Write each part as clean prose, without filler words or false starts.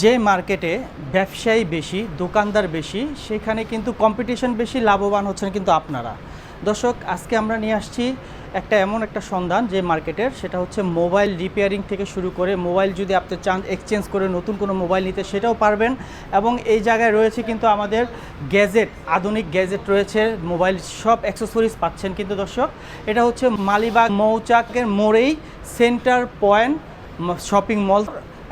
যে মার্কেটে ব্যবসায়ী বেশি, দোকানদার বেশি, সেখানে কিন্তু কম্পিটিশন বেশি, লাভবান হচ্ছেন কিন্তু আপনারা। দর্শক, আজকে আমরা নিয়ে আসছি এমন একটা সন্ধান যে মার্কেটের, সেটা হচ্ছে মোবাইল রিপেয়ারিং থেকে শুরু করে মোবাইল যদি আপনি চান এক্সচেঞ্জ করে নতুন কোনো মোবাইল নিতে সেটাও পারবেন। এবং এই জায়গায় রয়েছে কিন্তু আমাদের গ্যাজেট, আধুনিক গ্যাজেট রয়েছে, মোবাইল সব অ্যাক্সেসরিজ পাচ্ছেন কিন্তু দর্শক। এটা হচ্ছে মালিবাগ মৌচাকের মোড়েই সেন্টার পয়েন্ট শপিং মল,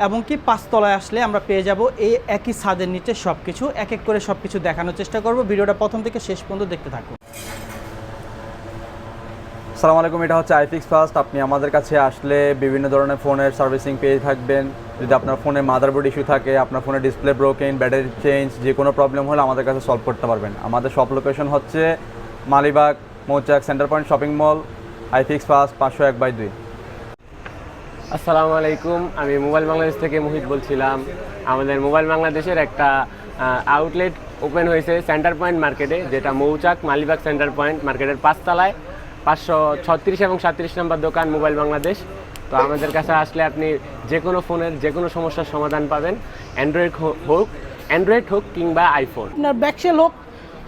এবং কি 5 তলায় আসলে আমরা পেয়ে যাব এই একই ছাদের নিচে সব কিছু। এক এক করে সব কিছু দেখানোর চেষ্টা করব। ভিডিওটা প্রথম থেকে শেষ পর্যন্ত দেখতে থাকুন। আসসালামু আলাইকুম, এটা হচ্ছে আইফিক্স ফার্স্ট। আপনি আমাদের কাছে আসলে বিভিন্ন ধরনের ফোনের সার্ভিসিং পেয়ে থাকবেন। যদি আপনার ফোনে মাদারবোর্ড ইস্যু থাকে, আপনার ফোনে ডিসপ্লে ব্রোকেন, ব্যাটারি চেঞ্জ, যে কোনো প্রবলেম হলে আমাদের কাছে সলভ করতে পারবেন। আমাদের শপ লোকেশন হচ্ছে মালিবাগ মৌচাক centre point shopping mall, iFix first 501/2। আসসালামু আলাইকুম, আমি মোবাইল বাংলাদেশ থেকে মোহিত বলছিলাম। আমাদের মোবাইল বাংলাদেশের একটা আউটলেট ওপেন হয়েছে সেন্টার পয়েন্ট মার্কেটে, যেটা মৌচাক মালিবাগ সেন্টার পয়েন্ট মার্কেটের 5 তলায়, 536 এবং 37 নম্বর দোকান মোবাইল বাংলাদেশ। তো আমাদের কাছে আসলে আপনি যে কোনো ফোনের যে কোনো সমস্যার সমাধান পাবেন, অ্যান্ড্রয়েড হোক কিংবা আইফোন। আপনার ব্যাকসেল হোক,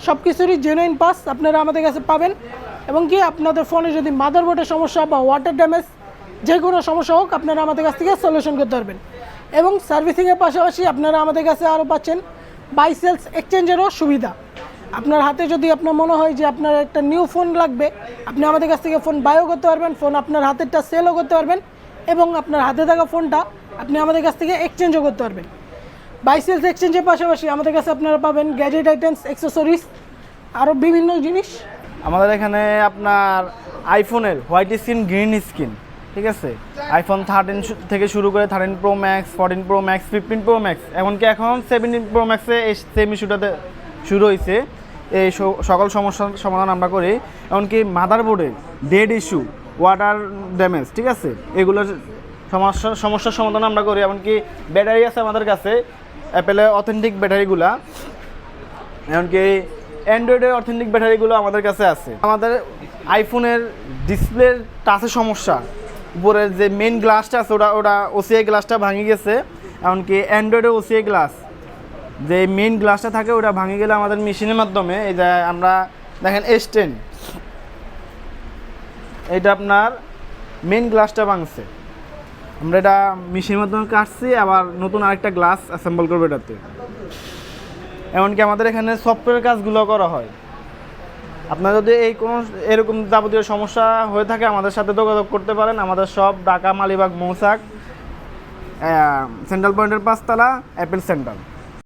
সব কিছুরই জেনুইন পাস আপনারা আমাদের কাছে পাবেন। এবং কি আপনাদের ফোনে যদি মাদারবোর্ডের সমস্যা বা ওয়াটার ড্যামেজ যে কোনো সমস্যা হোক, আপনারা আমাদের কাছ থেকে সলিউশন করতে পারবেন। এবং সার্ভিসিংয়ের পাশাপাশি আপনারা আমাদের কাছে আরও পাচ্ছেন বাই সেলস এক্সচেঞ্জেরও সুবিধা। আপনার হাতে যদি আপনার মনে হয় যে আপনার একটা নিউ ফোন লাগবে, আপনি আমাদের কাছ থেকে ফোন বাইও করতে পারবেন, ফোন আপনার হাতেরটা সেলও করতে পারবেন, এবং আপনার হাতে থাকা ফোনটা আপনি আমাদের কাছ থেকে এক্সচেঞ্জও করতে পারবেন। বাই সেলস এক্সচেঞ্জের পাশাপাশি আমাদের কাছে আপনারা পাবেন গ্যাজেট আইটেমস, অ্যাক্সেসরিজ, আরও বিভিন্ন জিনিস। আমাদের এখানে আপনার আইফোনের হোয়াইট স্ক্রিন, গ্রিন স্ক্রিন, ঠিক আছে, আইফোন 13 থেকে শুরু করে 13 pro max, 14 pro max, 15 pro max, এমনকি এখন 17 প্রো ম্যাক্সে এই সেম ইস্যুটাতে শুরু হয়েছে। এই সকল সমস্যার সমাধান আমরা করি। এমনকি মাদারবোর্ডের ডেড ইস্যু, ওয়াটার ড্যামেজ, ঠিক আছে, এগুলোর সমস্যার সমাধান আমরা করি। এমনকি ব্যাটারি আছে আমাদের কাছে, অ্যাপেলের অথেন্টিক ব্যাটারিগুলা, এমনকি অ্যান্ড্রয়েডের অথেন্টিক ব্যাটারিগুলো আমাদের কাছে আছে। আমাদের আইফোনের ডিসপ্লের টাচের সমস্যা, উপরের যে মেন গ্লাসটা আছে ওটা ওসিআই গ্লাসটা ভাঙে গেছে। এমনকি অ্যান্ড্রয়েডের ওসিআই গ্লাস, যে মেন গ্লাসটা থাকে ওটা ভাঙে গেলে আমাদের মেশিনের মাধ্যমে, এই যে আমরা দেখেন S10, এটা আপনার মেন গ্লাসটা ভাঙছে, আমরা এটা মেশিনের মাধ্যমে কাটছি, আবার নতুন আরেকটা গ্লাস অ্যাসেম্বল করবো এটাতে। এমনকি আমাদের এখানে সফটওয়্যার কাজগুলো করা হয়। আপনার যদি এরকম যাবতীয় সমস্যা হয়ে থাকে আমাদের সাথে যোগাযোগ করতে পারেন। আমাদের সব ঢাকা মালিবাগ মৌচাক সেন্ট্রাল পয়েন্টের 5 তলা, অ্যাপেল সেন্টার।